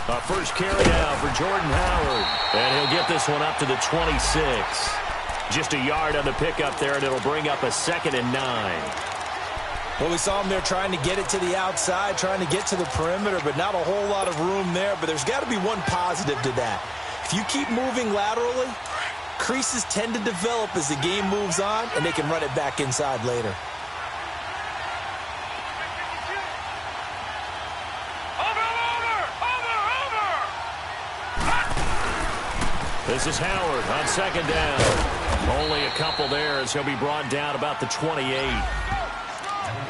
A first carry out for Jordan Howard. And he'll get this one up to the 26. Just a yard on the pickup there, and it'll bring up a 2nd and 9. Well, we saw him there trying to get it to the outside, trying to get to the perimeter, but not a whole lot of room there. But there's got to be one positive to that. If you keep moving laterally, creases tend to develop as the game moves on, and they can run it back inside later. This is Howard on 2nd down. Only a couple there as he'll be brought down about the 28.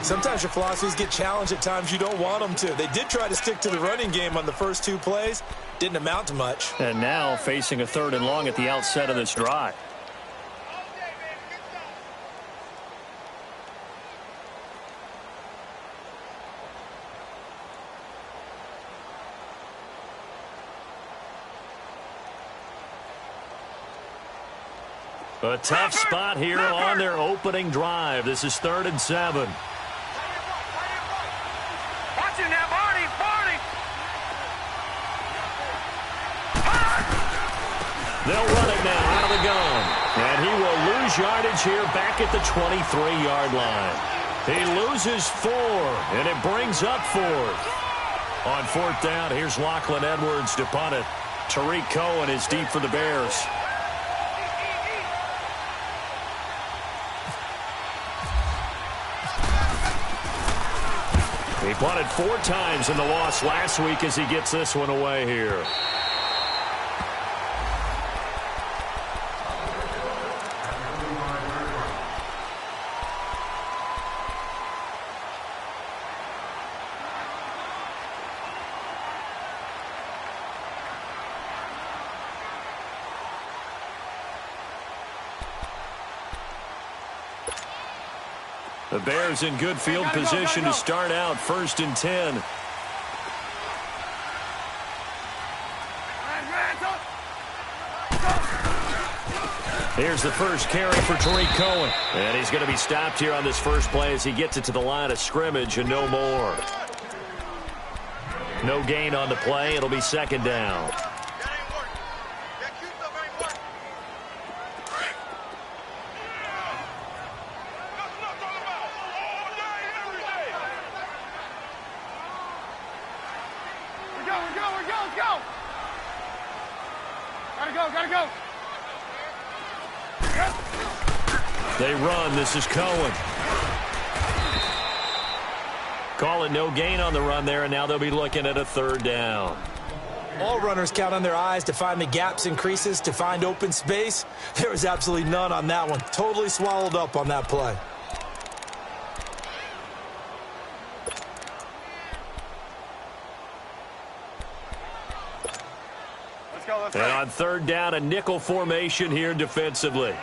Sometimes your philosophies get challenged at times you don't want them to. They did try to stick to the running game on the first 2 plays. Didn't amount to much. And now facing a 3rd and long at the outset of this drive. A tough spot here on their opening drive. This is 3rd and 7. They'll run it now out of the gun. And he will lose yardage here back at the 23-yard line. He loses 4, and it brings up 4th. On 4th down, here's Lachlan Edwards to punt it. Tariq Cohen is deep for the Bears. He punted 4 times in the loss last week as he gets this one away here. The Bears in good field position to start out 1st and 10. Here's the first carry for Tariq Cohen. And he's going to be stopped here on this first play as he gets it to the line of scrimmage and no more. No gain on the play. It'll be 2nd down. They run. This is Cohen. Call it no gain on the run there, and now they'll be looking at a 3rd down. All runners count on their eyes to find the gaps and creases, to find open space. There was absolutely none on that one. Totally swallowed up on that play. And on 3rd down, a nickel formation here defensively.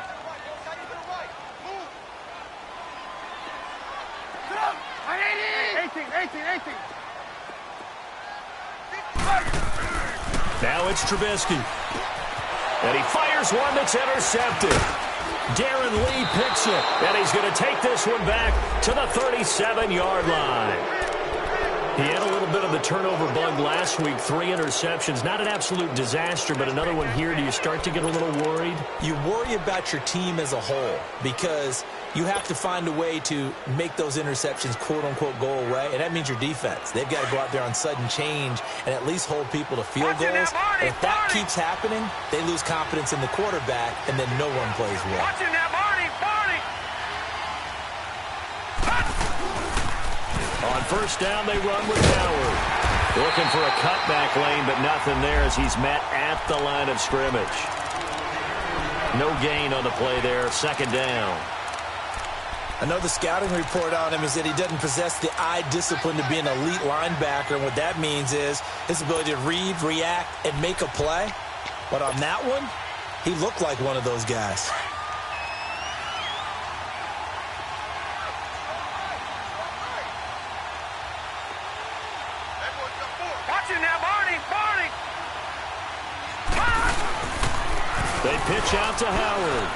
Now it's Trubisky. And he fires one that's intercepted. Darren Lee picks it. And he's going to take this one back to the 37-yard line. He had a little bit of the turnover bug last week, 3 interceptions. Not an absolute disaster, but another one here. Do you start to get a little worried? You worry about your team as a whole because you have to find a way to make those interceptions, quote-unquote, go away, and that means your defense. They've got to go out there on sudden change and at least hold people to field goals. And if that keeps happening, they lose confidence in the quarterback, and then no one plays well. On 1st down, they run with Howard. Looking for a cutback lane, but nothing there as he's met at the line of scrimmage. No gain on the play there, 2nd down. I know the scouting report on him is that he doesn't possess the eye discipline to be an elite linebacker, and what that means is his ability to read, react, and make a play. But on that one, he looked like one of those guys. They pitch out to Howard.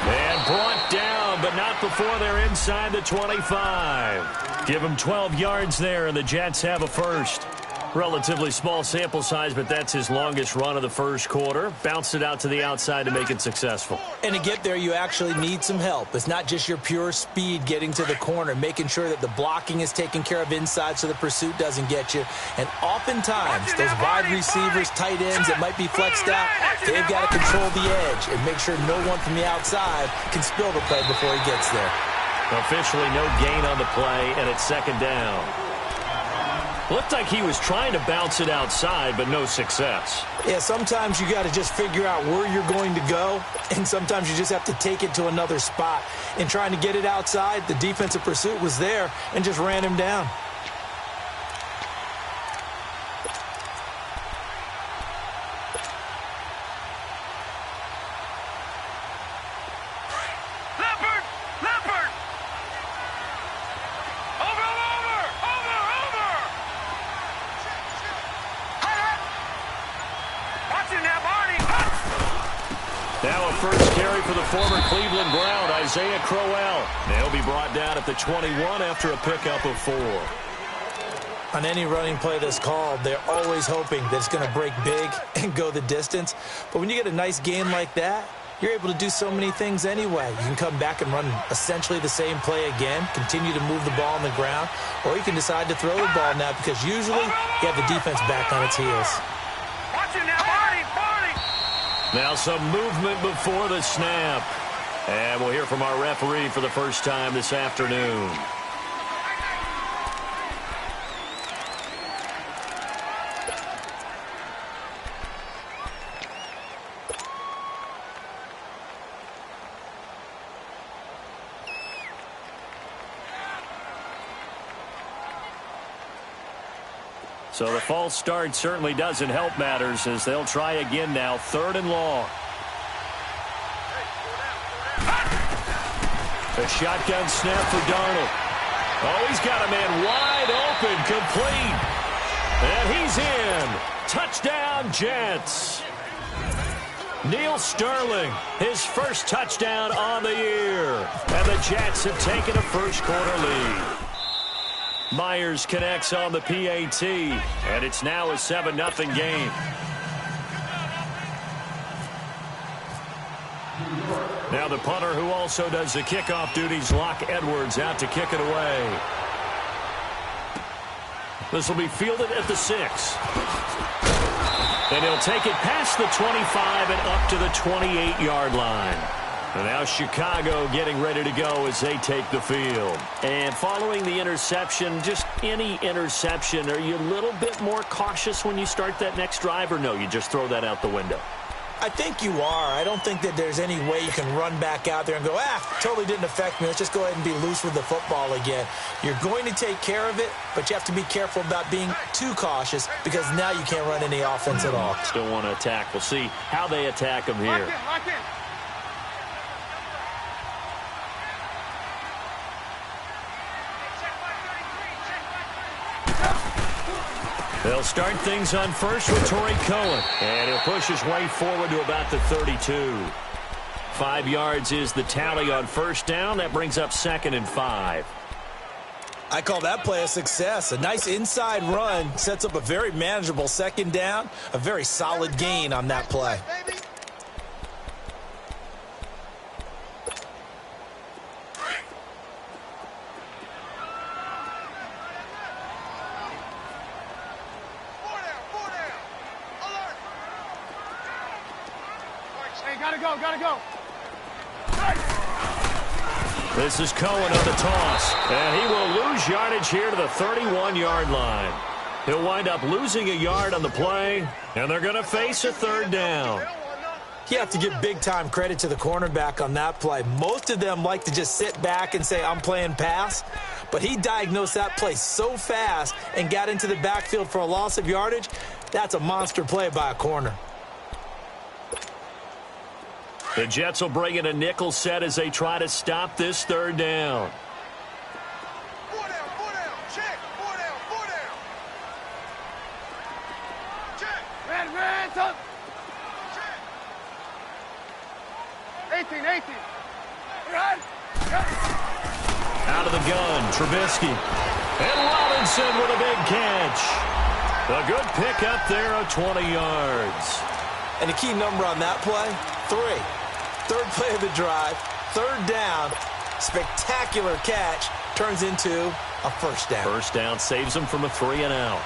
And brought down, but not before they're inside the 25. Give them 12 yards there, and the Jets have a first. Relatively small sample size, but that's his longest run of the first quarter. Bounced it out to the outside to make it successful. And to get there, you actually need some help. It's not just your pure speed getting to the corner, making sure that the blocking is taken care of inside so the pursuit doesn't get you. And oftentimes, those wide receivers, tight ends that might be flexed out, they've got to control the edge and make sure no one from the outside can spill the play before he gets there. Officially no gain on the play, and it's second down. Looked like he was trying to bounce it outside, but no success. Yeah, sometimes you got to just figure out where you're going to go, and sometimes you just have to take it to another spot. In trying to get it outside, the defensive pursuit was there and just ran him down. Now a first carry for the former Cleveland Brown, Isaiah Crowell. They'll be brought down at the 21 after a pickup of 4. On any running play that's called, they're always hoping that it's going to break big and go the distance. But when you get a nice gain like that, you're able to do so many things anyway. You can come back and run essentially the same play again, continue to move the ball on the ground, or you can decide to throw the ball now because usually you have the defense back on its heels. Now some movement before the snap. And we'll hear from our referee for the first time this afternoon. So the false start certainly doesn't help matters as they'll try again now, 3rd and long. A shotgun snap for Darnold. Oh, he's got a man wide open, complete. And he's in. Touchdown, Jets. Neil Sterling, his first touchdown on the year. And the Jets have taken a first quarter lead. Myers connects on the PAT, and it's now a 7-0 game. Now the punter who also does the kickoff duties, Locke Edwards, out to kick it away. This will be fielded at the 6. And he'll take it past the 25 and up to the 28-yard line. And now Chicago getting ready to go as they take the field. And following the interception, just any interception, are you a little bit more cautious when you start that next drive, or no, you just throw that out the window? I think you are. I don't think that there's any way you can run back out there and go, totally didn't affect me. Let's just go ahead and be loose with the football again. You're going to take care of it, but you have to be careful about being too cautious because now you can't run any offense at all. Still want to attack. We'll see how they attack them here. Lock in. They'll start things on first with Torrey Cohen. And he'll push his way forward to about the 32. 5 yards is the tally on first down. That brings up 2nd and 5. I call that play a success. A nice inside run sets up a very manageable 2nd down. A very solid gain on that play. Gotta go. This is Cohen on the toss. And he will lose yardage here to the 31-yard line. He'll wind up losing a yard on the play, and they're going to face a 3rd down. You have to give big-time credit to the cornerback on that play. Most of them like to just sit back and say, I'm playing pass. But he diagnosed that play so fast and got into the backfield for a loss of yardage. That's a monster play by a corner. The Jets will bring in a nickel set as they try to stop this 3rd down. 4 down. Check. 4 down. Check. Red. Up. Check. 18. Right. of the gun. Trubisky. And Robinson with a big catch. A good pick up there of 20 yards. And the key number on that play, 3. Third play of the drive, third down, spectacular catch, turns into a first down. First down saves them from a 3-and-out.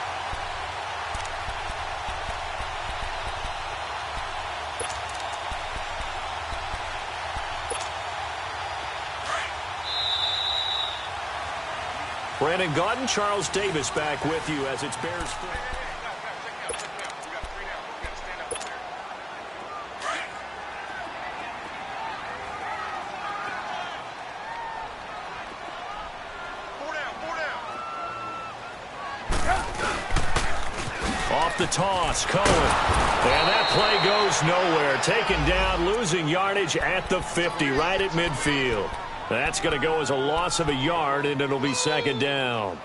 Brandon Gaudin, Charles Davis back with you as it's Bears. Off the toss, Cohen. And that play goes nowhere. Taken down, losing yardage at the 50, right at midfield. That's going to go as a loss of a yard, and it'll be second down.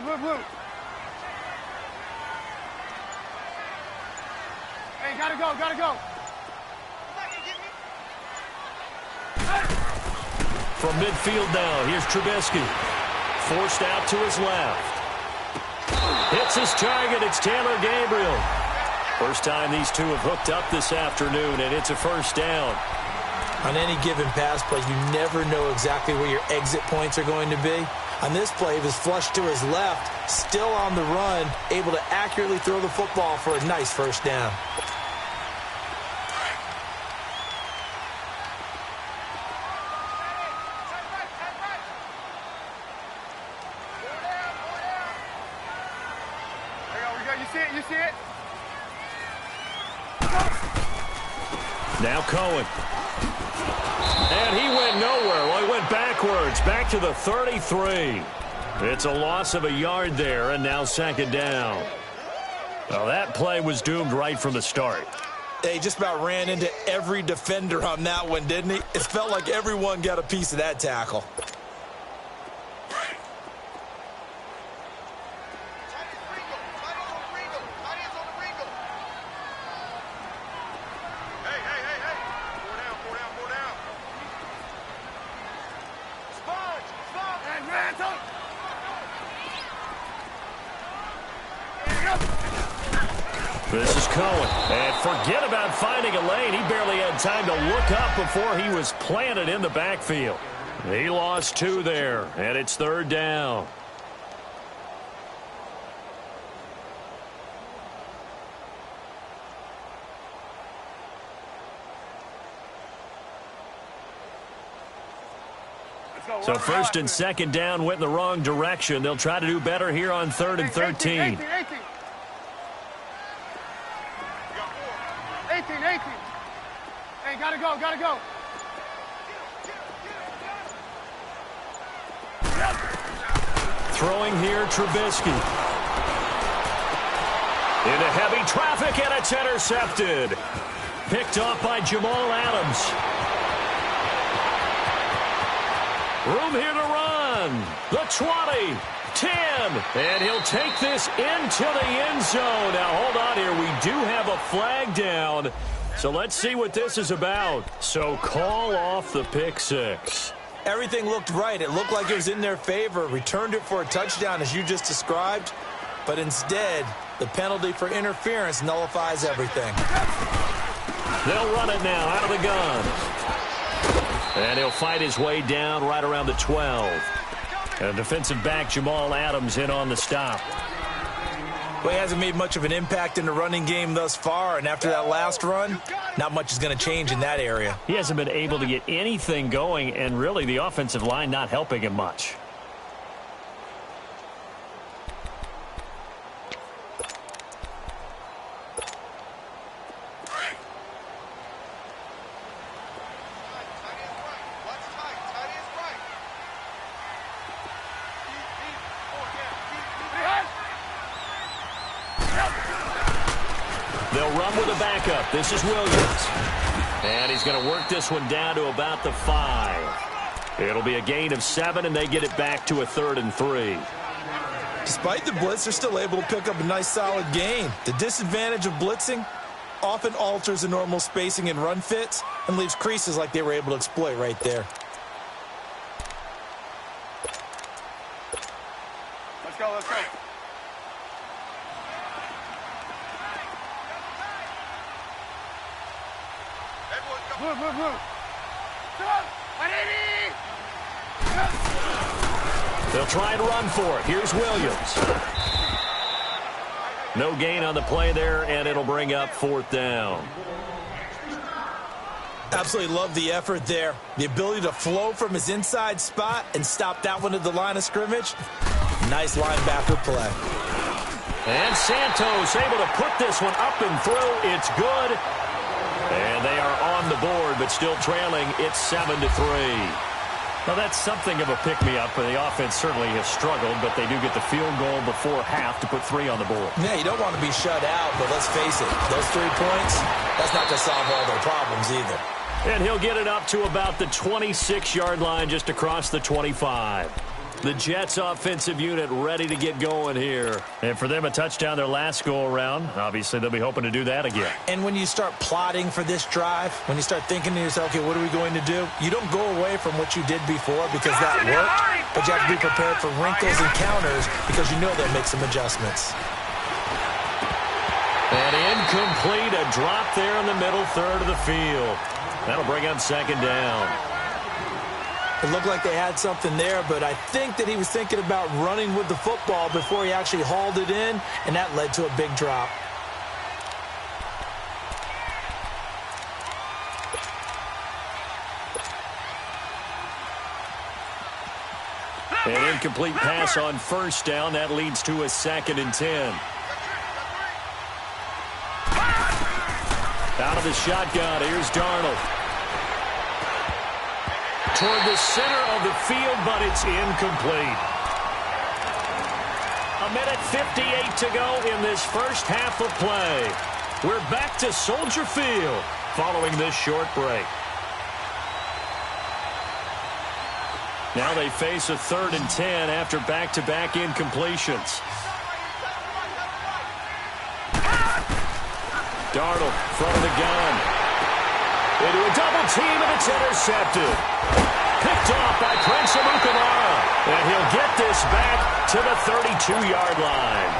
Blue. Hey, gotta go. From midfield now, here's Trubisky. Forced out to his left. Hits his target, it's Taylor Gabriel. First time these two have hooked up this afternoon, and it's a first down. On any given pass play, you never know exactly where your exit points are going to be. On this play, he was flushed to his left, still on the run, able to accurately throw the football for a nice first down. You see it? Now Cohen. And he went nowhere. Well, he went backwards, back to the 33. It's a loss of a yard there, and now second down. Well, that play was doomed right from the start. He just about ran into every defender on that one, didn't he? It felt like everyone got a piece of that tackle. This is Cohen. And forget about finding a lane. He barely had time to look up before he was planted in the backfield. He lost 2 there, and it's third down. So first and second down went in the wrong direction. They'll try to do better here on 3rd and 13. 18. Hey, gotta go. Throwing here, Trubisky. Into heavy traffic, and it's intercepted. Picked off by Jamal Adams. Room here to run. The 20, 10, and he'll take this into the end zone. Now, hold on here. We do have a flag down, so let's see what this is about. So call off the pick six. Everything looked right. It looked like it was in their favor. Returned it for a touchdown, as you just described, but instead, the penalty for interference nullifies everything. They'll run it now out of the gun. And he'll fight his way down right around the 12. And defensive back Jamal Adams in on the stop. Well, he hasn't made much of an impact in the running game thus far, and after that last run, not much is going to change in that area. He hasn't been able to get anything going, and really the offensive line not helping him much. They'll run with a backup. This is Williams. And he's going to work this one down to about the 5. It'll be a gain of 7, and they get it back to a 3rd and 3. Despite the blitz, they're still able to pick up a nice, solid gain. The disadvantage of blitzing often alters the normal spacing and run fits and leaves creases like they were able to exploit right there. Let's go, let's go. Blue, blue, blue. They'll try and run for it. Here's Williams. No gain on the play there, and it'll bring up 4th down. Absolutely love the effort there. The ability to flow from his inside spot and stop that one at the line of scrimmage. Nice linebacker play. And Santos able to put this one up and through. It's good. And they are on the board, but still trailing. It's 7-3. Well, that's something of a pick-me-up. The offense certainly has struggled, but they do get the field goal before half to put 3 on the board. Yeah, you don't want to be shut out, but let's face it, those 3 points, that's not going to solve all their problems either. And he'll get it up to about the 26-yard line, just across the 25. The Jets offensive unit ready to get going here. And for them, a touchdown their last go-around. Obviously, they'll be hoping to do that again. And when you start plotting for this drive, when you start thinking to yourself, okay, what are we going to do? You don't go away from what you did before because that worked, but you have to be prepared for wrinkles and counters because you know they'll make some adjustments. And incomplete, a drop there in the middle third of the field. That'll bring up 2nd down. It looked like they had something there, but I think that he was thinking about running with the football before he actually hauled it in, and that led to a big drop. An incomplete pass on 1st down. That leads to a 2nd and 10. Out of the shotgun, here's Darnold. Toward the center of the field, but it's incomplete. 1:58 to go in this first half of play. We're back to Soldier Field following this short break. Now they face a 3rd and 10 after back-to-back incompletions. Darnold, front of the gun. Into a double team, and it's intercepted. Picked off by Prince Amukamara. And he'll get this back to the 32-yard line.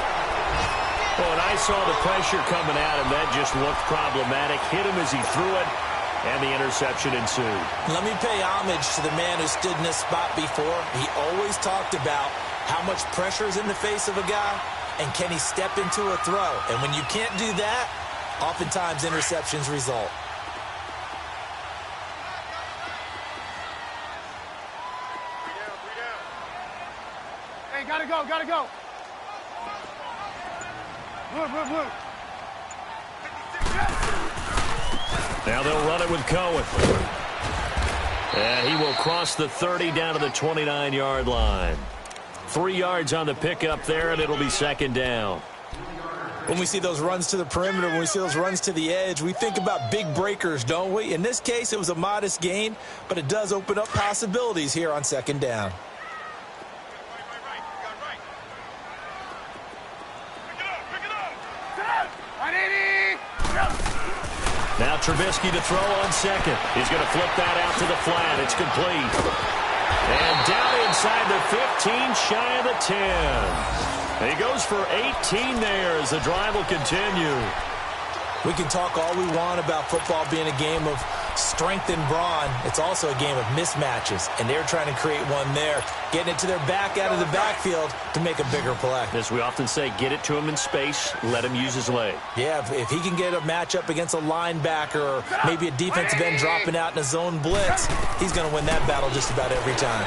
Oh, and I saw the pressure coming at him. That just looked problematic. Hit him as he threw it, and the interception ensued. Let me pay homage to the man who stood in this spot before. He always talked about how much pressure is in the face of a guy, and can he step into a throw. And when you can't do that, oftentimes interceptions result. Hey, gotta go, gotta go. Blue, blue, blue. Now they'll run it with Cohen. And he will cross the 30 down to the 29-yard line. 3 yards on the pickup there, and it'll be 2nd down. When we see those runs to the perimeter, when we see those runs to the edge, we think about big breakers, don't we? In this case, it was a modest gain, but it does open up possibilities here on 2nd down. Now Trubisky to throw on 2nd. He's going to flip that out to the flat. It's complete. And down inside the 15, shy of the 10. And he goes for 18 there as the drive will continue. We can talk all we want about football being a game of strength and brawn. It's also a game of mismatches, and they're trying to create one there, getting it to their back out of the backfield to make a bigger play. As we often say, get it to him in space, let him use his leg. Yeah, if he can get a matchup against a linebacker or maybe a defensive end dropping out in a zone blitz, he's going to win that battle just about every time.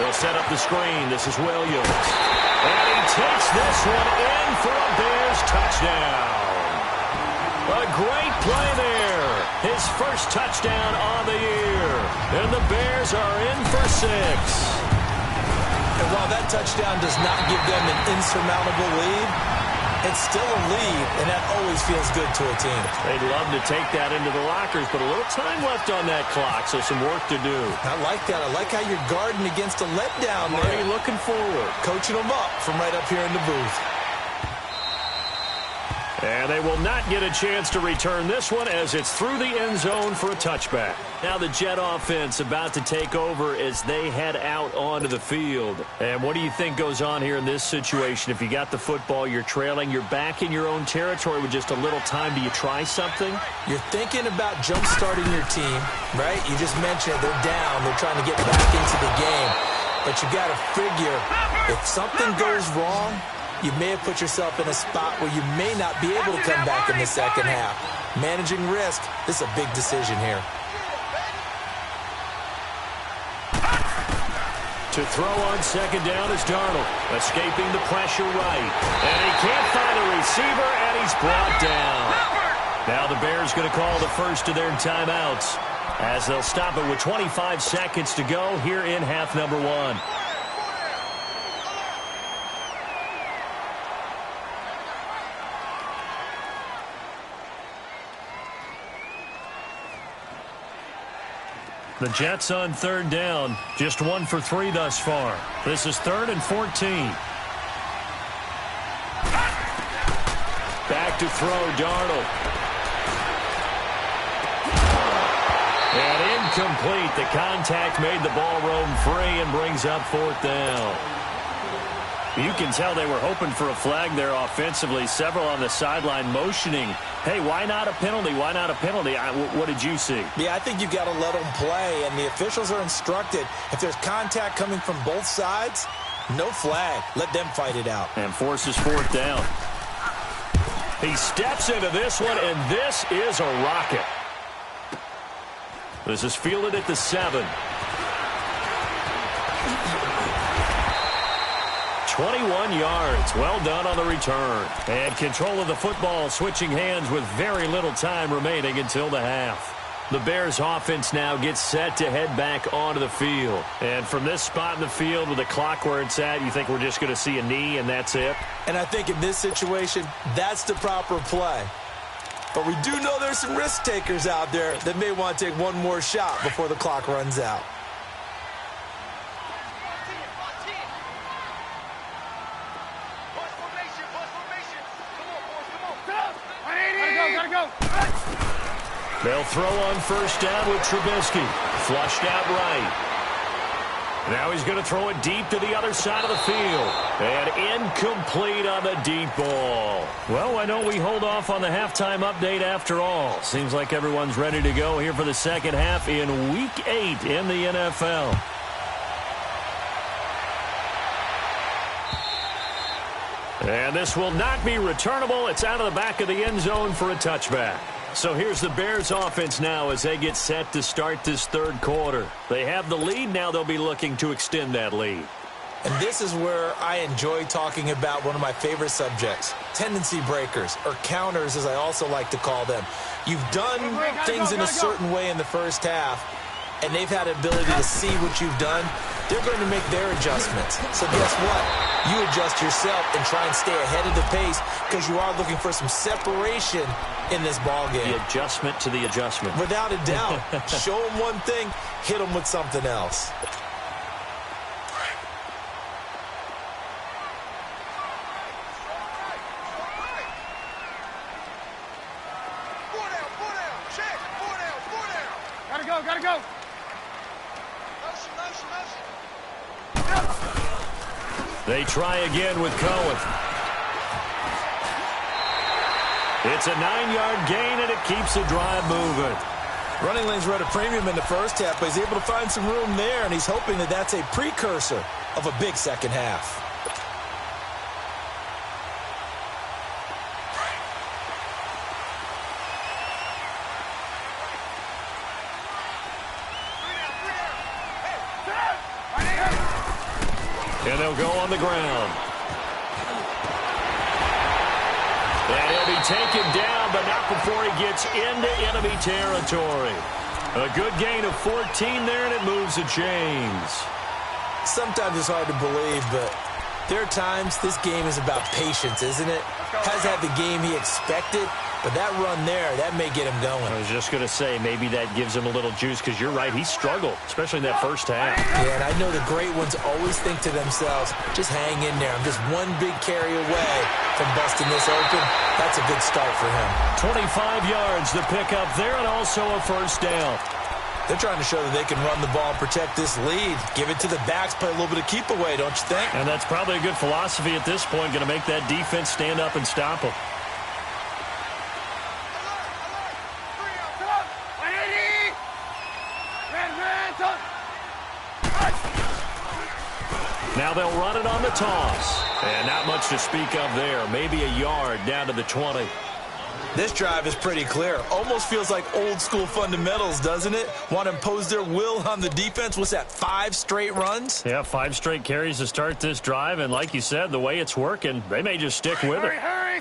They'll set up the screen. This is Williams. And he takes this one in for a Bears touchdown. A great play there. His first touchdown on the year. And the Bears are in for 6. And while that touchdown does not give them an insurmountable lead, It's still a lead, and that always feels good to a team. They'd love to take that into the lockers, but a little time left on that clock, so some work to do. I like that. I like how you're guarding against a letdown there. Already looking forward. Coaching them up from right up here in the booth. And they will not get a chance to return this one as it's through the end zone for a touchback. Now the Jet offense about to take over as they head out onto the field. And what do you think goes on here in this situation? If you got the football, you're trailing, you're back in your own territory with just a little time. Do you try something? You're thinking about jump-starting your team, right? You just mentioned it. They're down. They're trying to get back into the game. But you got to figure if something goes wrong, you may have put yourself in a spot where you may not be able to come back in the second half. Managing risk, this is a big decision here. To throw on second down is Darnold, escaping the pressure right. And he can't find a receiver, and he's brought down. Now the Bears going to call the first of their timeouts as they'll stop it with 25 seconds to go here in half number one. The Jets on third down, just 1 for 3 thus far. This is 3rd and 14. Back to throw, Darnold. And incomplete. The contact made the ball roam free and brings up 4th down. You can tell they were hoping for a flag there offensively. Several on the sideline motioning, hey, why not a penalty? Why not a penalty? What did you see? Yeah, I think you've got to let them play, and the officials are instructed. If there's contact coming from both sides, no flag. Let them fight it out. And forces 4th down. He steps into this one, and this is a rocket. This is fielded at the 7. 21 yards. Well done on the return. And control of the football switching hands with very little time remaining until the half. The Bears offense now gets set to head back onto the field. And from this spot in the field with the clock where it's at, you think we're just going to see a knee and that's it? And I think in this situation, that's the proper play. But we do know there's some risk takers out there that may want to take one more shot before the clock runs out. They'll throw on first down with Trubisky. Flushed out right. Now he's going to throw it deep to the other side of the field. And incomplete on the deep ball. Well, why don't we hold off on the halftime update after all? Seems like everyone's ready to go here for the second half in Week 8 in the NFL. And this will not be returnable. It's out of the back of the end zone for a touchback. So here's the Bears offense now as they get set to start this third quarter. They have the lead. Now they'll be looking to extend that lead. And this is where I enjoy talking about one of my favorite subjects, tendency breakers, or counters as I also like to call them. You've done things in a certain way in the first half, and they've had the ability to see what you've done. They're going to make their adjustments. So guess what? You adjust yourself and try and stay ahead of the pace because you are looking for some separation in this ball game. The adjustment to the adjustment. Without a doubt. Show them one thing, hit them with something else. Gotta go. They try again with Cohen. It's a 9-yard gain, and it keeps the drive moving. Running lanes were at a premium in the first half, but he's able to find some room there, and he's hoping that that's a precursor of a big second half. And they'll go on the ground. And he'll be taken down, but not before he gets into enemy territory. A good gain of 14 there, and it moves the chains. Sometimes it's hard to believe, but There are times this game is about patience, isn't it? Has had the game he expected, but that run there, that may get him going. I was just going to say, maybe that gives him a little juice, because you're right, he struggled, especially in that first half. Yeah, and I know the great ones always think to themselves, just hang in there. I'm just one big carry away from busting this open. That's a good start for him. 25 yards to pick up there, and also a first down. They're trying to show that they can run the ball and protect this lead. Give it to the backs, play a little bit of keep away, don't you think? And that's probably a good philosophy at this point, going to make that defense stand up and stop them. Now they'll run it on the toss. And not much to speak of there. Maybe a yard down to the 20. This drive is pretty clear. Almost feels like old school fundamentals, doesn't it? Want to impose their will on the defense. What's that, 5 straight runs? Yeah, 5 straight carries to start this drive. And like you said, the way it's working, they may just stick with it. Hurry!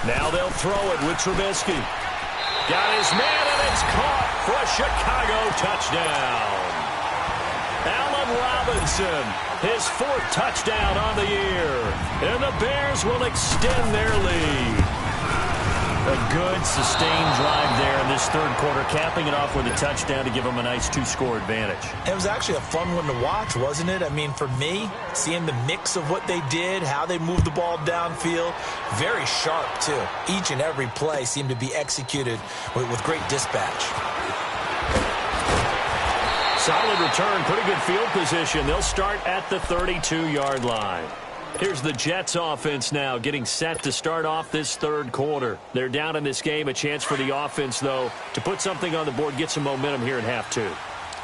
Now they'll throw it with Trubisky. Got his man, and it's caught for a Chicago touchdown. Allen Robinson, his 4th touchdown on the year. And the Bears will extend their lead. A good, sustained drive there in this third quarter, capping it off with a touchdown to give them a nice 2-score advantage. It was actually a fun one to watch, wasn't it? I mean, for me, seeing the mix of what they did, how they moved the ball downfield, very sharp, too. Each and every play seemed to be executed with great dispatch. Solid return, pretty good field position. They'll start at the 32-yard line. Here's the Jets offense now getting set to start off this third quarter. They're down in this game. A chance for the offense, though, to put something on the board, get some momentum here in half 2.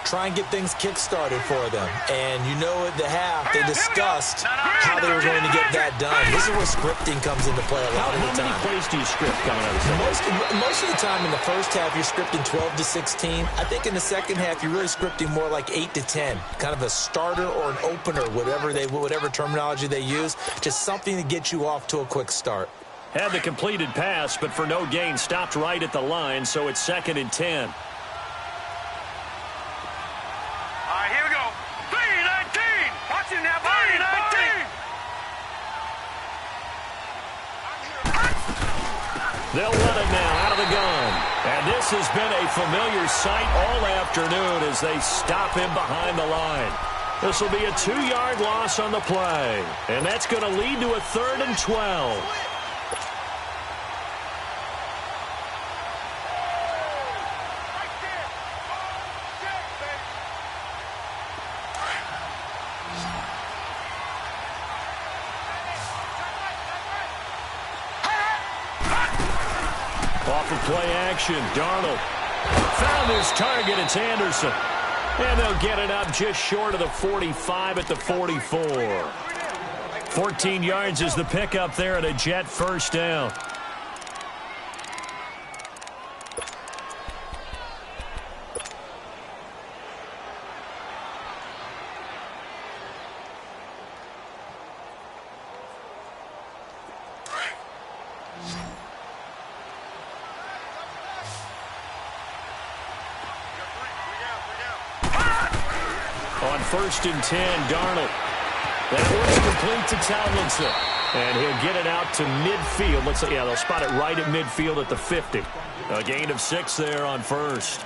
Try and get things kick-started for them. And you know at the half, they discussed how they were going to get that done. This is where scripting comes into play a lot of the time. How many plays do you script coming out of the second? Most of the time in the first half, you're scripting 12 to 16. I think in the second half, you're really scripting more like 8 to 10. Kind of a starter or an opener, whatever terminology they use. Just something to get you off to a quick start. Had the completed pass, but for no gain, stopped right at the line, so it's 2nd and 10. They'll run it now out of the gun. And this has been a familiar sight all afternoon as they stop him behind the line. This will be a 2-yard loss on the play. And that's going to lead to a 3rd and 12. Off of play action, Darnold found his target. It's Anderson. And they'll get it up just short of the 45 at the 44. 14 yards is the pickup there at a Jet first down. On 1st and 10, Darnold. That one's complete to Tomlinson. And he'll get it out to midfield. Looks like, yeah, they'll spot it right at midfield at the 50. A gain of 6 there on 1st.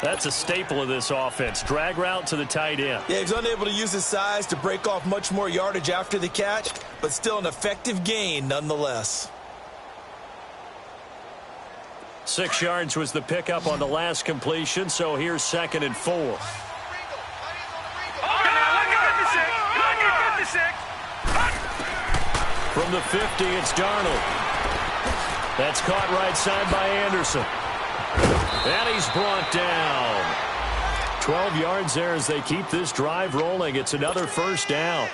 That's a staple of this offense. Drag route to the tight end. Yeah, he's unable to use his size to break off much more yardage after the catch, but still an effective gain nonetheless. 6 yards was the pickup on the last completion, so here's 2nd and 4. From the 50, it's Darnold. That's caught right side by Anderson. And he's brought down. 12 yards there as they keep this drive rolling. It's another first down.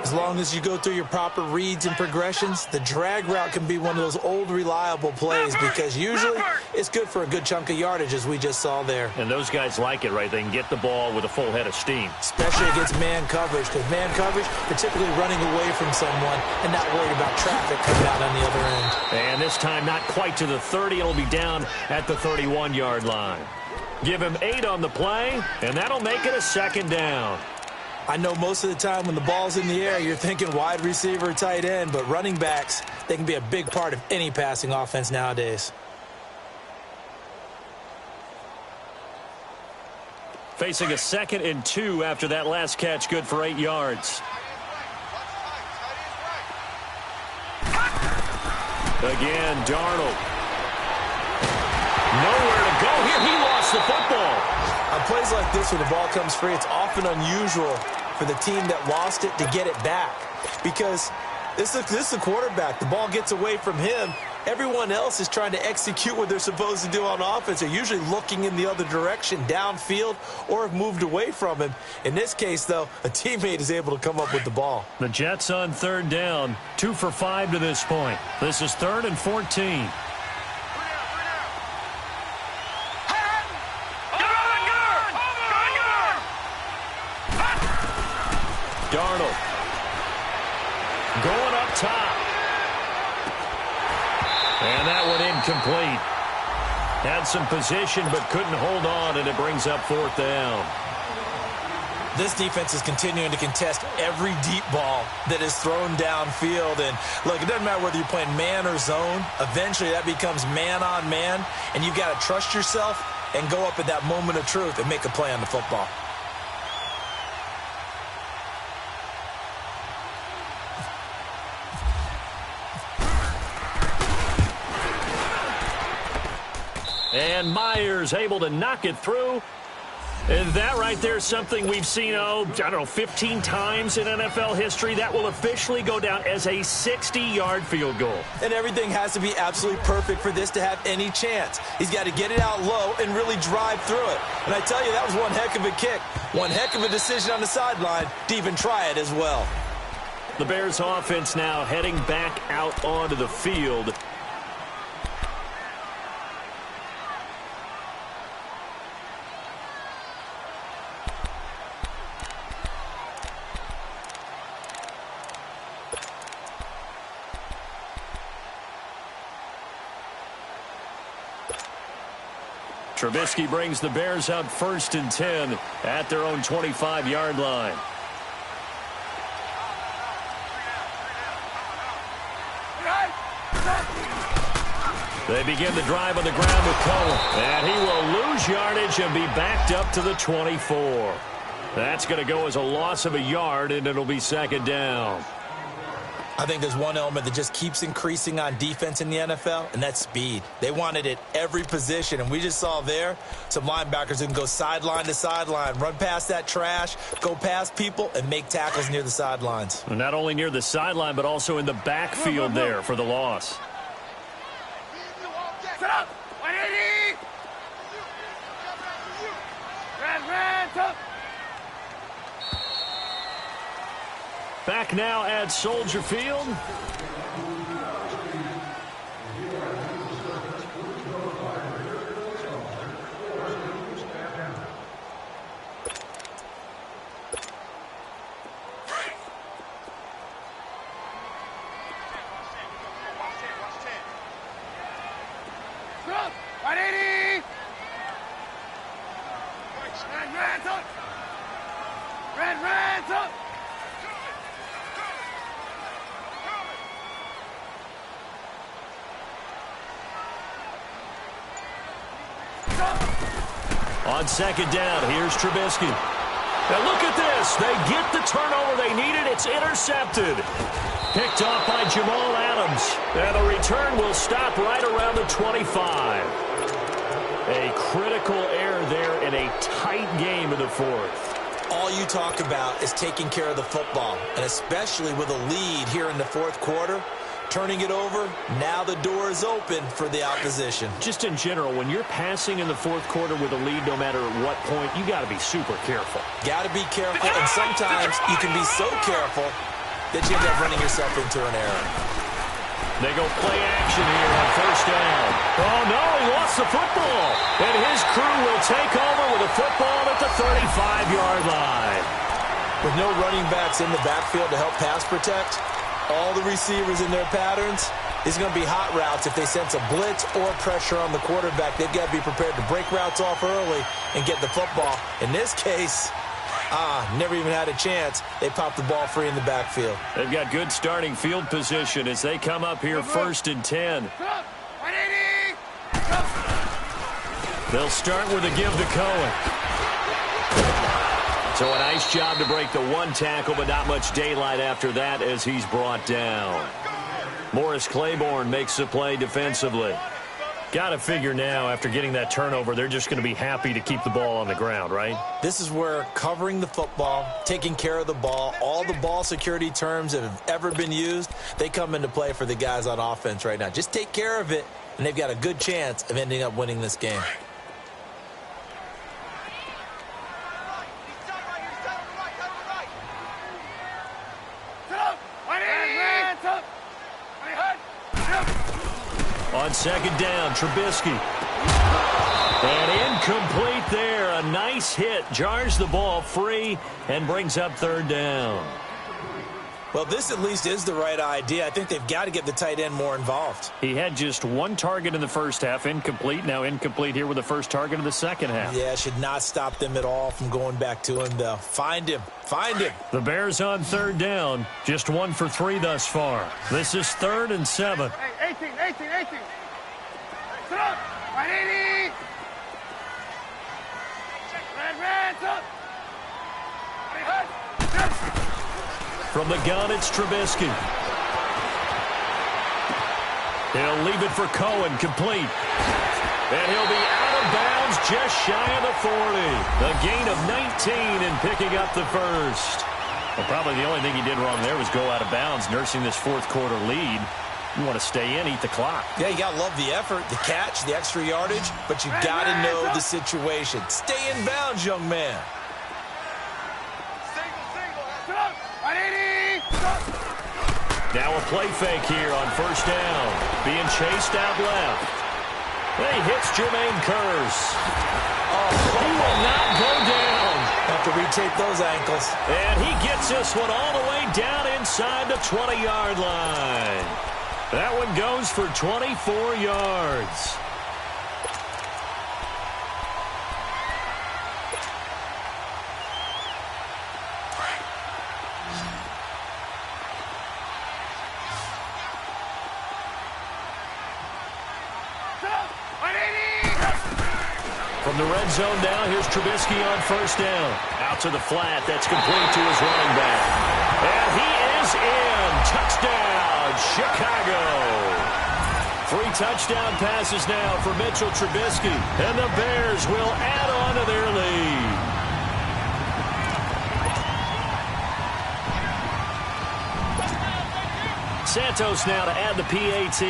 As long as you go through your proper reads and progressions, the drag route can be one of those old reliable plays because usually it's good for a good chunk of yardage, as we just saw there. And those guys like it, right? They can get the ball with a full head of steam. Especially against man coverage, because man coverage, they're typically running away from someone and not worried about traffic coming out on the other end. And this time not quite to the 30. It'll be down at the 31-yard line. Give him 8 on the play, and that'll make it a second down. I know most of the time when the ball's in the air, you're thinking wide receiver, tight end, but running backs, they can be a big part of any passing offense nowadays. Facing a 2nd and 2 after that last catch, good for 8 yards. Again, Darnold. Nowhere to go here. He lost the football. On plays like this, when the ball comes free, it's often unusual for the team that lost it to get it back. Because this is the quarterback. The ball gets away from him. Everyone else is trying to execute what they're supposed to do on offense. They're usually looking in the other direction, downfield, or have moved away from him. In this case, though, a teammate is able to come up with the ball. The Jets on 3rd down, 2 for 5 to this point. This is 3rd and 14. Darnold going up top. And that one incomplete. Had some position but couldn't hold on, and it brings up 4th down. This defense is continuing to contest every deep ball that is thrown downfield. And, look, it doesn't matter whether you're playing man or zone. Eventually that becomes man on man, and you've got to trust yourself and go up at that moment of truth and make a play on the football. And Myers able to knock it through. And that right there is something we've seen, I don't know, 15 times in NFL history. That will officially go down as a 60-yard field goal. And everything has to be absolutely perfect for this to have any chance. He's got to get it out low and really drive through it. And I tell you, that was one heck of a kick. One heck of a decision on the sideline to even try it as well. The Bears offense now heading back out onto the field. Trubisky brings the Bears out 1st and 10 at their own 25-yard line. They begin the drive on the ground with Cohen. And he will lose yardage and be backed up to the 24. That's going to go as a loss of a yard, and it'll be 2nd down. I think there's one element that just keeps increasing on defense in the NFL, and that's speed. They want it at every position, and we just saw there some linebackers who can go sideline to sideline, run past that trash, go past people, and make tackles near the sidelines. And not only near the sideline, but also in the backfield there for the loss. Set up! 180! Red, up! Back now at Soldier Field. Red, up! On 2nd down, here's Trubisky. Now look at this. They get the turnover they needed. It's intercepted. Picked off by Jamal Adams. And the return will stop right around the 25. A critical error there in a tight game in the 4th. All you talk about is taking care of the football, and especially with a lead here in the 4th quarter. Turning it over, now the door is open for the opposition. Just in general, when you're passing in the 4th quarter with a lead, no matter at what point, you got to be super careful. Got to be careful, and sometimes you can be so careful that you end up running yourself into an error. They go play action here on first down. Oh, no, he lost the football. And his crew will take over with a football at the 35-yard line. With no running backs in the backfield to help pass protect, all the receivers in their patterns, it's going to be hot routes. If they sense a blitz or pressure on the quarterback, they've got to be prepared to break routes off early and get the football. In this case, never even had a chance. They popped the ball free in the backfield. They've got good starting field position as they come up here 1st and 10. They'll start with a give to Cohen. So a nice job to break the one tackle, but not much daylight after that as he's brought down. Morris Claiborne makes the play defensively. Got to figure now, after getting that turnover, they're just going to be happy to keep the ball on the ground, right? This is where covering the football, taking care of the ball, all the ball security terms that have ever been used, they come into play for the guys on offense right now. Just take care of it, and they've got a good chance of ending up winning this game. On second down, Trubisky. And incomplete there. A nice hit. Jars the ball free and brings up 3rd down. Well, this at least is the right idea. I think they've got to get the tight end more involved. He had just one target in the first half. Incomplete. Now incomplete here with the first target of the second half. Yeah, should not stop them at all from going back to him, though. Find him. Find him. The Bears on 3rd down. Just 1 for 3 thus far. This is 3rd and 7. Hey, 18. Sit up. 180. Red, up. From the gun, it's Trubisky. He'll leave it for Cohen, complete. And he'll be out of bounds just shy of the 40. A gain of 19 in picking up the first. Well, probably the only thing he did wrong there was go out of bounds, nursing this 4th quarter lead. You want to stay in, eat the clock. Yeah, you got to love the effort, the catch, the extra yardage, but you got to know the situation. Stay in bounds, young man. Now a play fake here on first down. Being chased out left. He hits Jermaine Kearse. He will not go down. Have to retake those ankles. And he gets this one all the way down inside the 20-yard line. That one goes for 24 yards. From the red zone now, here's Trubisky on first down. Out to the flat, that's complete to his running back. And he is in. Touchdown, Chicago. 3 touchdown passes now for Mitchell Trubisky. And the Bears will add on to their lead. Santos now to add the PAT.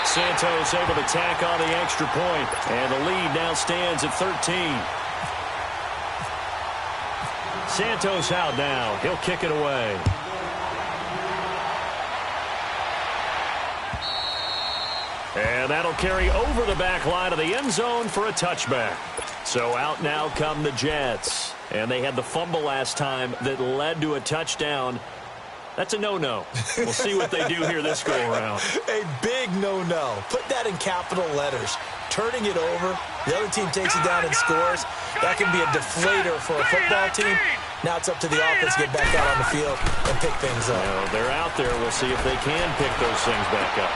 Santos able to tack on the extra point, and the lead now stands at 13. Santos out now. He'll kick it away. And that'll carry over the back line of the end zone for a touchback. So out now come the Jets. And they had the fumble last time that led to a touchdown. That's a no-no. We'll see what they do here this go-around. A big no-no. Put that in capital letters. Turning it over, the other team takes it down and scores. That can be a deflator for a football team. Now it's up to the offense to get back out on the field and pick things up. Well, they're out there. We'll see if they can pick those things back up.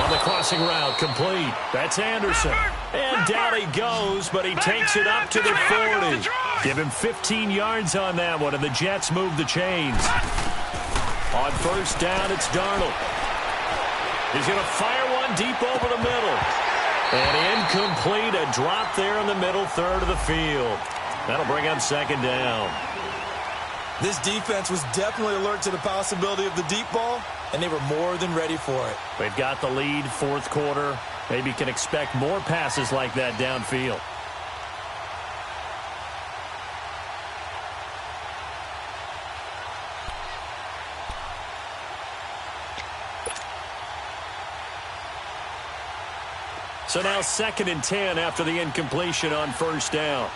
On the crossing route, complete. That's Anderson. And down he goes, but he takes it up to the 40. Give him 15 yards on that one, and the Jets move the chains. On first down, it's Darnold. He's going to fire one deep over the middle. And incomplete, a drop there in the middle third of the field. That'll bring up second down. This defense was definitely alert to the possibility of the deep ball, and they were more than ready for it. They've got the lead, 4th quarter. Maybe can expect more passes like that downfield. So now 2nd and 10 after the incompletion on first down.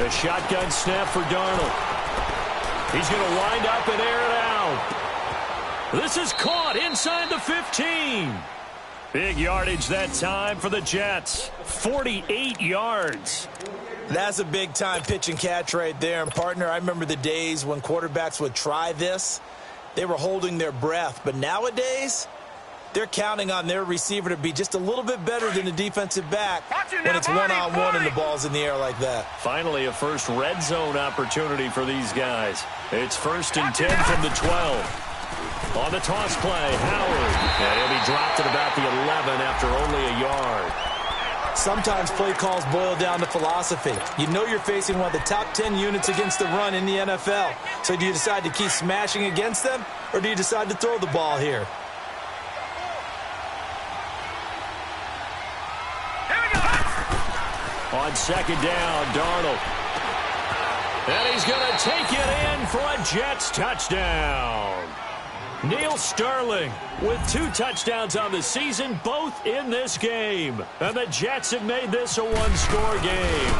A shotgun snap for Darnold. He's going to wind up and air it out. This is caught inside the 15. Big yardage that time for the Jets. 48 yards. That's a big-time pitch and catch right there. And, partner, I remember the days when quarterbacks would try this. They were holding their breath. But nowadays, they're counting on their receiver to be just a little bit better than the defensive back when it's one-on-one and the ball's in the air like that. Finally, a first red zone opportunity for these guys. It's 1st and 10 from the 12. On the toss play, Howard. And he'll be dropped at about the 11 after only a yard. Sometimes play calls boil down to philosophy. You know you're facing one of the top 10 units against the run in the NFL. So do you decide to keep smashing against them, or do you decide to throw the ball here? On 2nd down, Darnold. And he's going to take it in for a Jets touchdown. Neil Sterling with 2 touchdowns on the season, both in this game. And the Jets have made this a one-score game.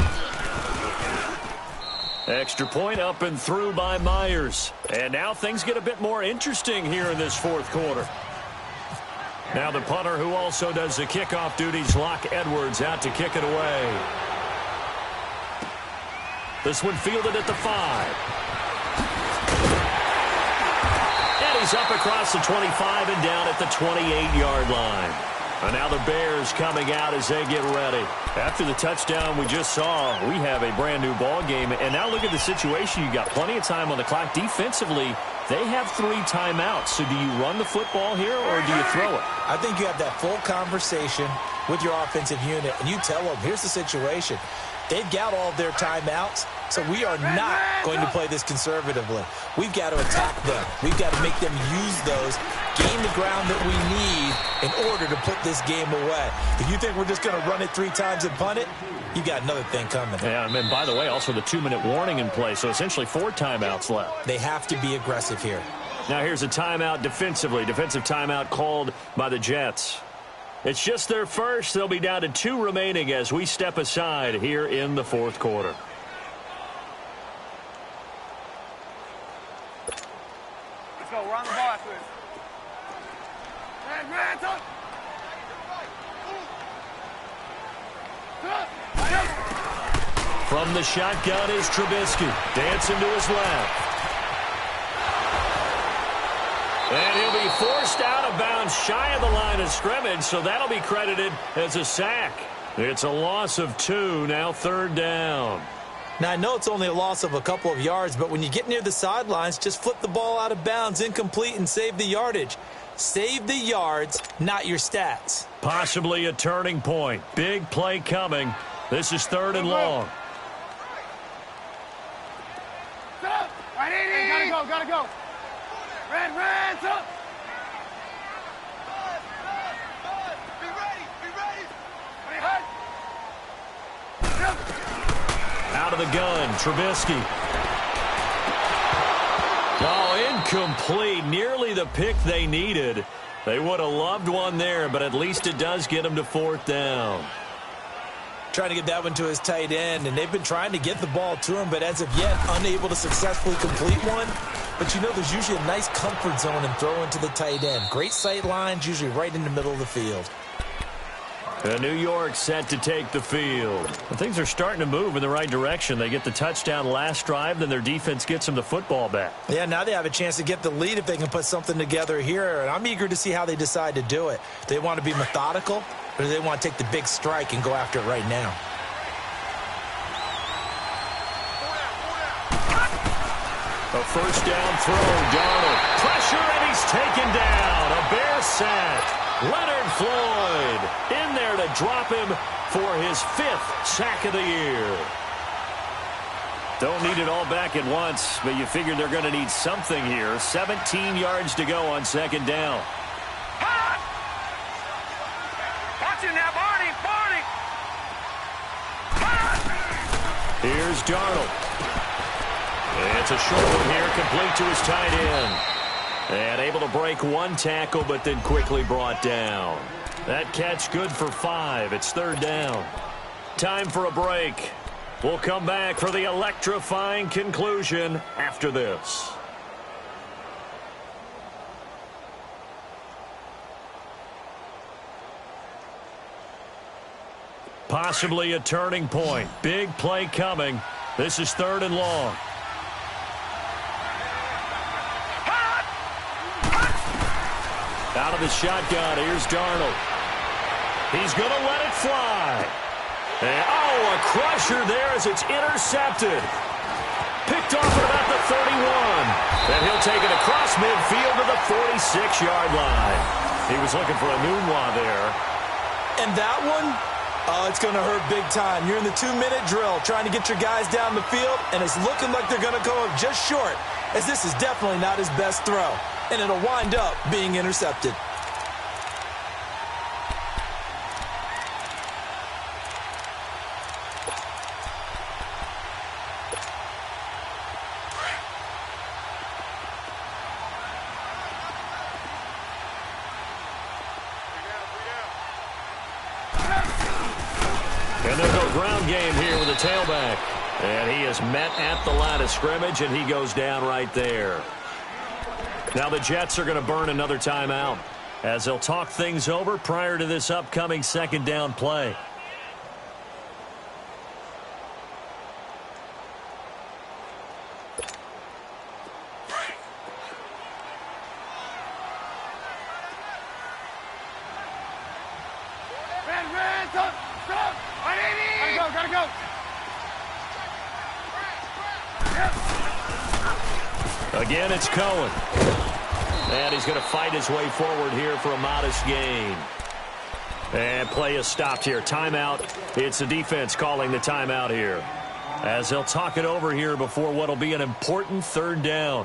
Extra point up and through by Myers. And now things get a bit more interesting here in this 4th quarter. Now the punter, who also does the kickoff duties, Locke Edwards, out to kick it away. This one fielded at the 5. He's up across the 25 and down at the 28-yard line. And now the Bears coming out as they get ready. After the touchdown we just saw, we have a brand-new ball game. And now look at the situation. You got plenty of time on the clock. Defensively, they have 3 timeouts. So do you run the football here or do you throw it? I think you have that full conversation with your offensive unit, and you tell them, here's the situation. They've got all of their timeouts, so we are not going to play this conservatively. We've got to attack them. We've got to make them use those, gain the ground that we need in order to put this game away. If you think we're just going to run it 3 times and punt it, you got another thing coming. Yeah, and by the way, also the 2-minute warning in play, so essentially 4 timeouts left. They have to be aggressive here. Now here's a timeout defensively. Defensive timeout called by the Jets. It's just their first. They'll be down to 2 remaining as we step aside here in the 4th quarter. Let's go. We're on the ball after this. Hands up. From the shotgun is Trubisky. Dancing to his left. And he'll be forced out of bounds shy of the line of scrimmage, so that'll be credited as a sack. It's a loss of 2, now 3rd down. Now, I know it's only a loss of a couple of yards, but when you get near the sidelines, just flip the ball out of bounds, incomplete, and save the yardage. Save the yards, not your stats. Possibly a turning point. Big play coming. This is 3rd and long. Hey, gotta go. Red, up! Be ready! Out of the gun, Trubisky. Oh, incomplete. Nearly the pick they needed. They would have loved one there, but at least it does get them to 4th down. Trying to get that one to his tight end, and they've been trying to get the ball to him, but as of yet, unable to successfully complete one. But you know there's usually a nice comfort zone in throwing to the tight end. Great sight lines, usually right in the middle of the field. And New York set to take the field. And things are starting to move in the right direction. They get the touchdown last drive, then their defense gets them the football back. Yeah, now they have a chance to get the lead if they can put something together here. And I'm eager to see how they decide to do it. Do they want to be methodical, or do they want to take the big strike and go after it right now? A first down throw, Darnold. Pressure, and he's taken down. A Bear sack. Leonard Floyd in there to drop him for his 5th sack of the year. Don't need it all back at once, but you figure they're going to need something here. 17 yards to go on 2nd down. Watch it now, Barney! Here's Darnold. It's a short one here, complete to his tight end. And able to break one tackle, but then quickly brought down. That catch good for 5. It's third down. Time for a break. We'll come back for the electrifying conclusion after this. Possibly a turning point. Big play coming. This is third and long. Out of the shotgun, here's Darnold. He's going to let it fly. And, a crusher there as it's intercepted. Picked off at about the 31. And he'll take it across midfield to the 46-yard line. He was looking for a Nunwa there. And that one, it's going to hurt big time. You're in the 2-minute drill trying to get your guys down the field, and it's looking like they're going to go up just short, as this is definitely not his best throw. And it'll wind up being intercepted. And they'll go ground game here with a tailback. And he is met at the line of scrimmage, and he goes down right there. Now the Jets are going to burn another timeout as they'll talk things over prior to this upcoming second down play. Gotta go. Again, it's Cohen. And he's going to fight his way forward here for a modest gain. And play is stopped here. Timeout. It's the defense calling the timeout here, as they'll talk it over here before what will be an important third down.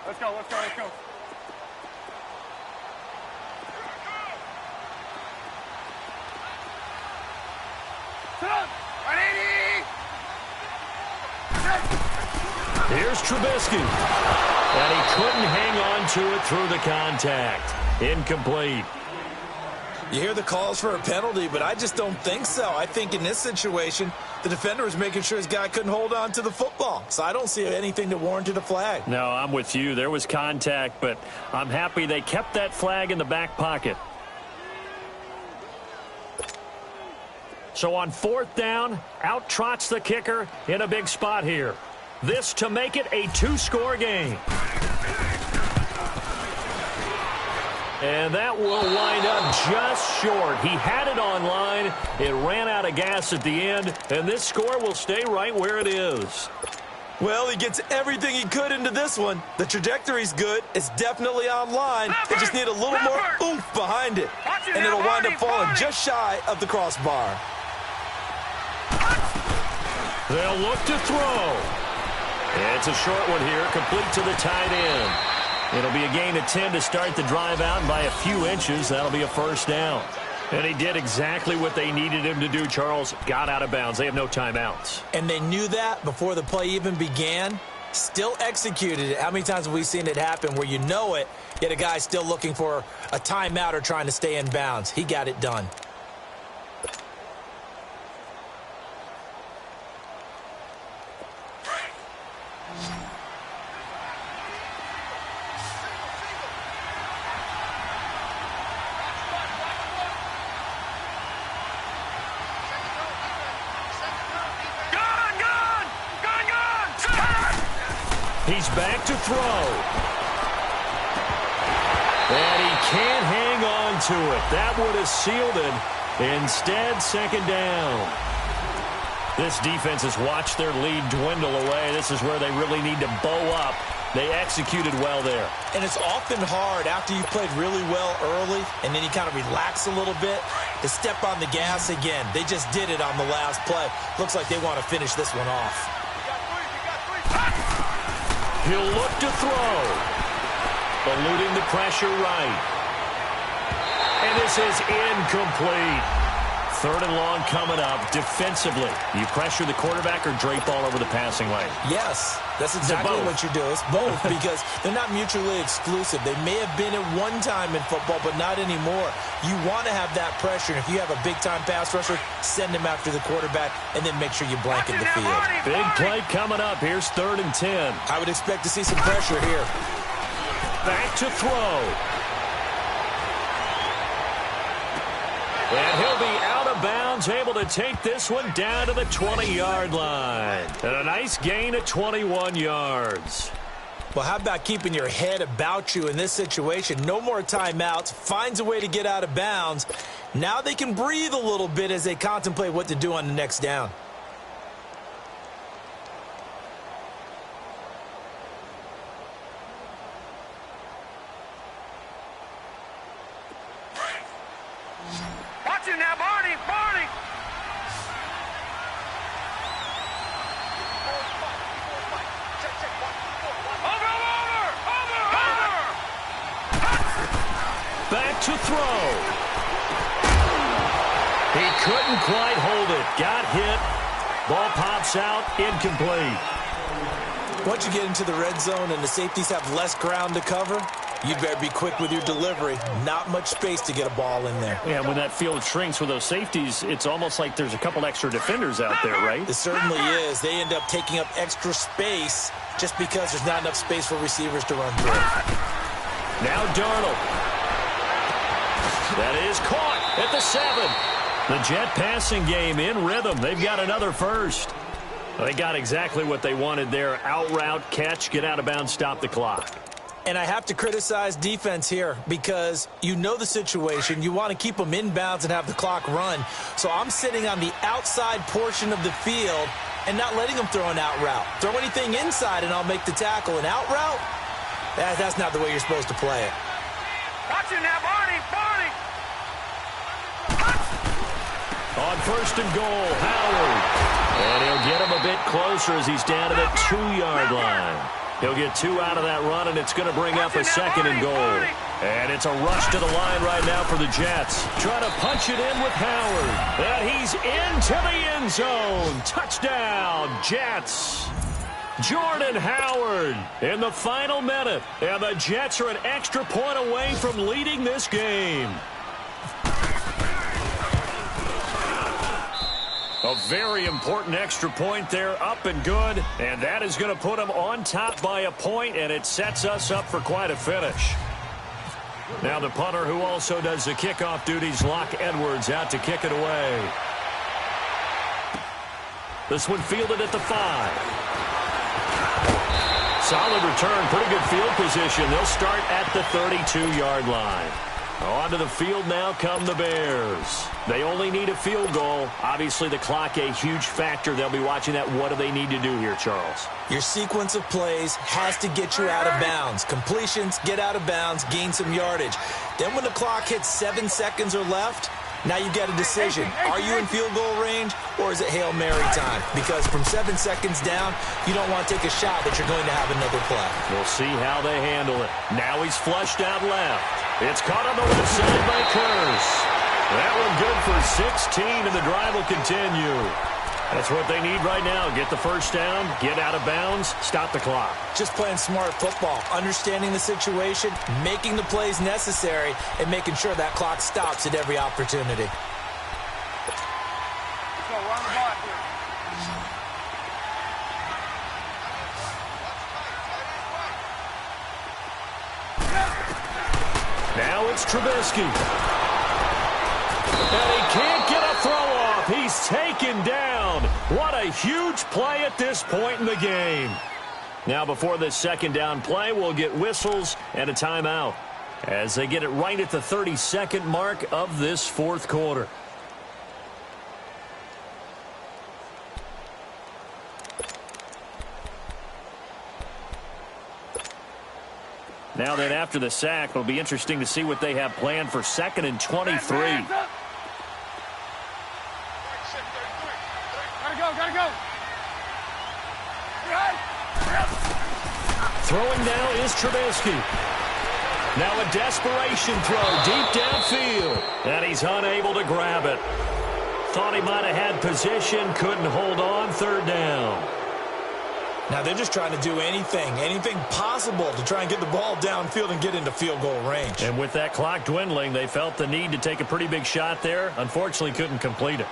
Let's go. Sit up. 180. Here's Trubisky. And he couldn't hang on to it through the contact. Incomplete. You hear the calls for a penalty, but I just don't think so. I think in this situation, the defender was making sure his guy couldn't hold on to the football. So I don't see anything that warranted a flag. No, I'm with you. There was contact, but I'm happy they kept that flag in the back pocket. So on fourth down, out trots the kicker in a big spot here. This to make it a 2-score game. And that will wind up just short. He had it on line. It ran out of gas at the end, and this score will stay right where it is. Well, he gets everything he could into this one. The trajectory's good. It's definitely on line. They just need a little more oomph behind it. And it'll wind up falling just shy of the crossbar. They'll look to throw. It's a short one here, complete to the tight end. It'll be a gain of 10 to start the drive out, and by a few inches, that'll be a first down. And he did exactly what they needed him to do, Charles. Got out of bounds. They have no timeouts. And they knew that before the play even began. Still executed it. How many times have we seen it happen where you know it, yet a guy's still looking for a timeout or trying to stay in bounds? He got it done. He's back to throw. And he can't hang on to it. That would have sealed it. Instead, second down. This defense has watched their lead dwindle away. This is where they really need to bow up. They executed well there. And it's often hard after you've played really well early and then you kind of relax a little bit to step on the gas again. They just did it on the last play. Looks like they want to finish this one off. He'll look to throw. Eluding the pressure right. And this is incomplete. 3rd and long coming up. Defensively, you pressure the quarterback or drape all over the passing lane? Yes, that's exactly what you do. It's both because they're not mutually exclusive. They may have been at one time in football, but not anymore. You want to have that pressure. And if you have a big-time pass rusher, send him after the quarterback and then make sure you blanket the field. Big play coming up. Here's 3rd and 10. I would expect to see some pressure here. Back to throw. And he'll be out of bounds, able to take this one down to the 20-yard line. And a nice gain of 21 yards. Well, how about keeping your head about you in this situation? No more timeouts. Finds a way to get out of bounds. Now they can breathe a little bit as they contemplate what to do on the next down. Now, Barney! Over! Back to throw. He couldn't quite hold it. Got hit. Ball pops out. Incomplete. Once you get into the red zone and the safeties have less ground to cover, you better be quick with your delivery. Not much space to get a ball in there. Yeah, when that field shrinks with those safeties, it's almost like there's a couple extra defenders out there, right? It certainly is. They end up taking up extra space just because there's not enough space for receivers to run through. Now Darnold. That is caught at the 7. The Jet passing game in rhythm. They've got another first. They got exactly what they wanted there. Out route, catch, get out of bounds, stop the clock. And I have to criticize defense here because you know the situation. You want to keep them inbounds and have the clock run. So I'm sitting on the outside portion of the field and not letting them throw an out route. Throw anything inside and I'll make the tackle. An out route? That's not the way you're supposed to play it. Watch it now, Barney! On 1st and goal, Howard. And he'll get him a bit closer as he's down to the 2-yard line. He'll get 2 out of that run, and it's going to bring up a 2nd and goal. And it's a rush to the line right now for the Jets. Trying to punch it in with Howard. And he's into the end zone. Touchdown, Jets. Jordan Howard in the final minute. And the Jets are an extra point away from leading this game. A very important extra point there, up and good. And that is going to put them on top by a point, and it sets us up for quite a finish. Now the punter, who also does the kickoff duties, Locke Edwards, out to kick it away. This one fielded at the 5. Solid return, pretty good field position. They'll start at the 32-yard line. Onto the field now come the Bears. They only need a field goal. Obviously, the clock a huge factor. They'll be watching that. What do they need to do here, Charles? Your sequence of plays has to get you out of bounds. Completions, get out of bounds, gain some yardage. Then when the clock hits 7 seconds or left, now you've got a decision. Are you in field goal range or is it Hail Mary time? Because from 7 seconds down, you don't want to take a shot that you're going to have another play. We'll see how they handle it. Now he's flushed out left. It's caught on the left side by Curse. That one good for 16, and the drive will continue. That's what they need right now. Get the first down, get out of bounds, stop the clock. Just playing smart football, understanding the situation, making the plays necessary, and making sure that clock stops at every opportunity. So, we're on the block here. Now it's Trubisky. And he can't get a throw off. He's taken down. What a huge play at this point in the game. Now before this second down play, we'll get whistles and a timeout as they get it right at the 32nd mark of this fourth quarter. Now then, after the sack, it'll be interesting to see what they have planned for 2nd and 23. Gotta go. Throwing now is Trubisky. Now a desperation throw deep downfield. And he's unable to grab it. Thought he might have had position, couldn't hold on, 3rd down. Now they're just trying to do anything possible to try and get the ball downfield and get into field goal range. And with that clock dwindling, they felt the need to take a pretty big shot there. Unfortunately, couldn't complete it.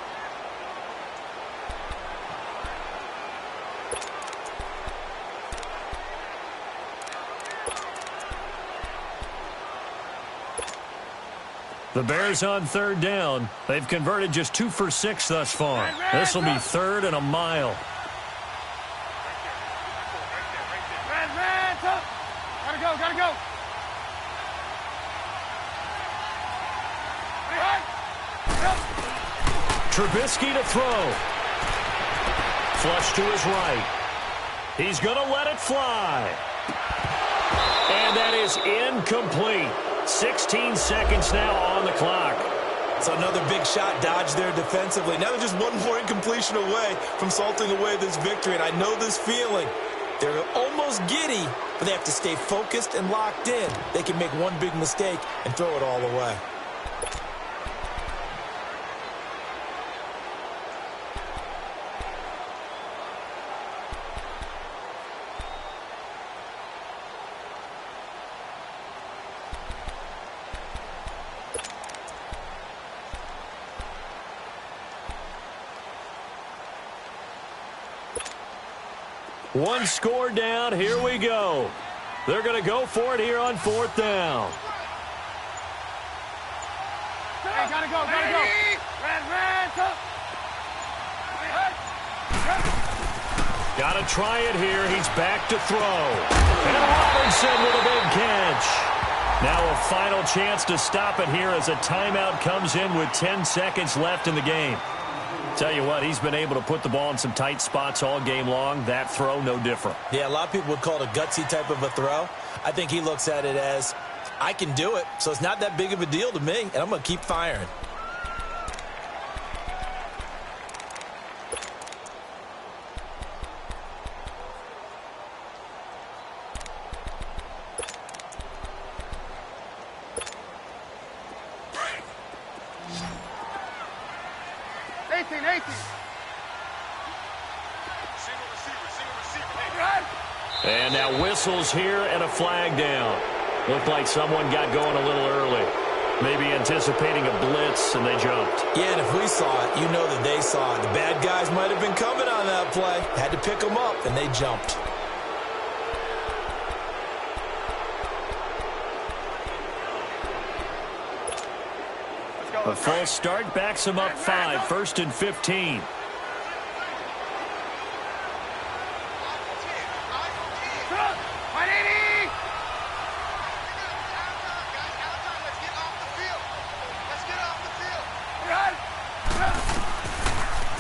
The Bears on 3rd down. They've converted just 2 for 6 thus far. This will be 3rd and a mile. Gotta go. Trubisky to throw. Flush to his right. He's going to let it fly. And that is incomplete. 16 seconds now on the clock. So another big shot dodged there defensively. Now they're just one more incompletion away from salting away this victory. And I know this feeling. They're almost giddy, but they have to stay focused and locked in. They can make one big mistake and throw it all away. One score down. Here we go. They're going to go for it here on 4th down. Hey, gotta go. Got to try it here. He's back to throw. And Robinson with a big catch. Now a final chance to stop it here as a timeout comes in with 10 seconds left in the game. Tell you what, he's been able to put the ball in some tight spots all game long. That throw, no different. Yeah, a lot of people would call it a gutsy type of a throw. I think he looks at it as, I can do it, so it's not that big of a deal to me, and I'm going to keep firing. And now whistles here and a flag down. Looked like someone got going a little early. Maybe anticipating a blitz, and they jumped. Yeah, and if we saw it, you know that they saw it. The bad guys might have been coming on that play. Had to pick them up, and they jumped. A false start backs him up 5, 1st and 15.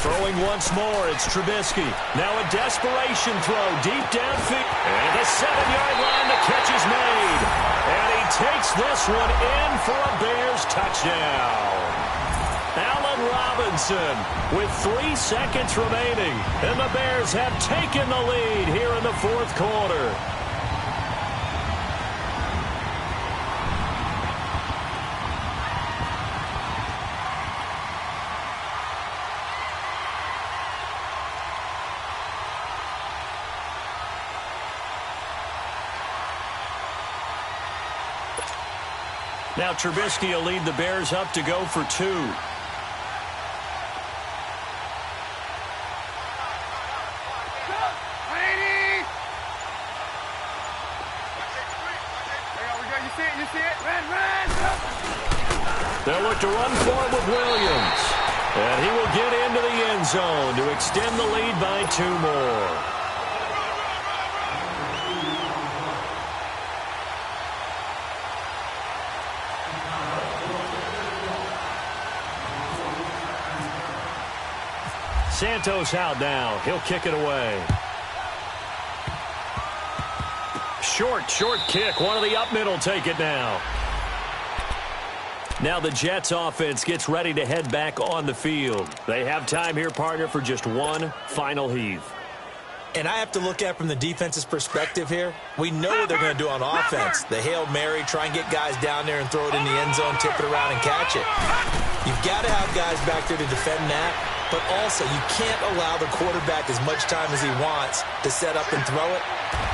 Throwing once more, it's Trubisky. Now a desperation throw deep downfield. And the 7-yard line, the catch is made. And he takes this one in for a Bears touchdown. Allen Robinson with 3 seconds remaining. And the Bears have taken the lead here in the 4th quarter. Now Trubisky will lead the Bears up to go for 2. They'll look to run for it with Williams. And he will get into the end zone to extend the lead by 2 more. Santos out now. He'll kick it away. short kick. One of the up mid will take it now. Now the Jets offense gets ready to head back on the field. They have time here, partner, for just one final heave. And I have to look at it from the defense's perspective here. We know what they're going to do on offense. The Hail Mary, try and get guys down there and throw it in the end zone, tip it around and catch it. You've got to have guys back there to defend that, but also you can't allow the quarterback as much time as he wants to set up and throw it.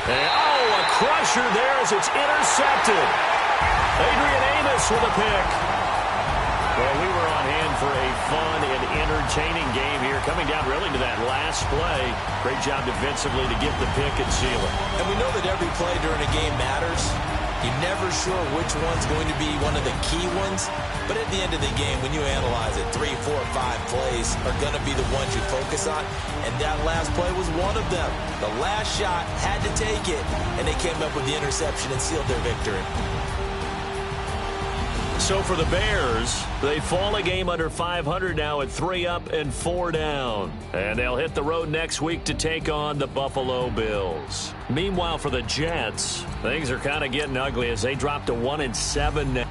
And, a crusher there as it's intercepted. Adrian Amos with a pick. Well, we were on hand for a fun and entertaining game here, coming down really to that last play. Great job defensively to get the pick and seal it. And we know that every play during a game matters. You're never sure which one's going to be one of the key ones. But at the end of the game, when you analyze it, 3, 4, 5 plays are going to be the ones you focus on. And that last play was one of them. The last shot had to take it, and they came up with the interception and sealed their victory. So for the Bears, they fall a game under 500 now at 3 up and 4 down. And they'll hit the road next week to take on the Buffalo Bills. Meanwhile, for the Jets, things are kind of getting ugly as they drop to 1-7 now.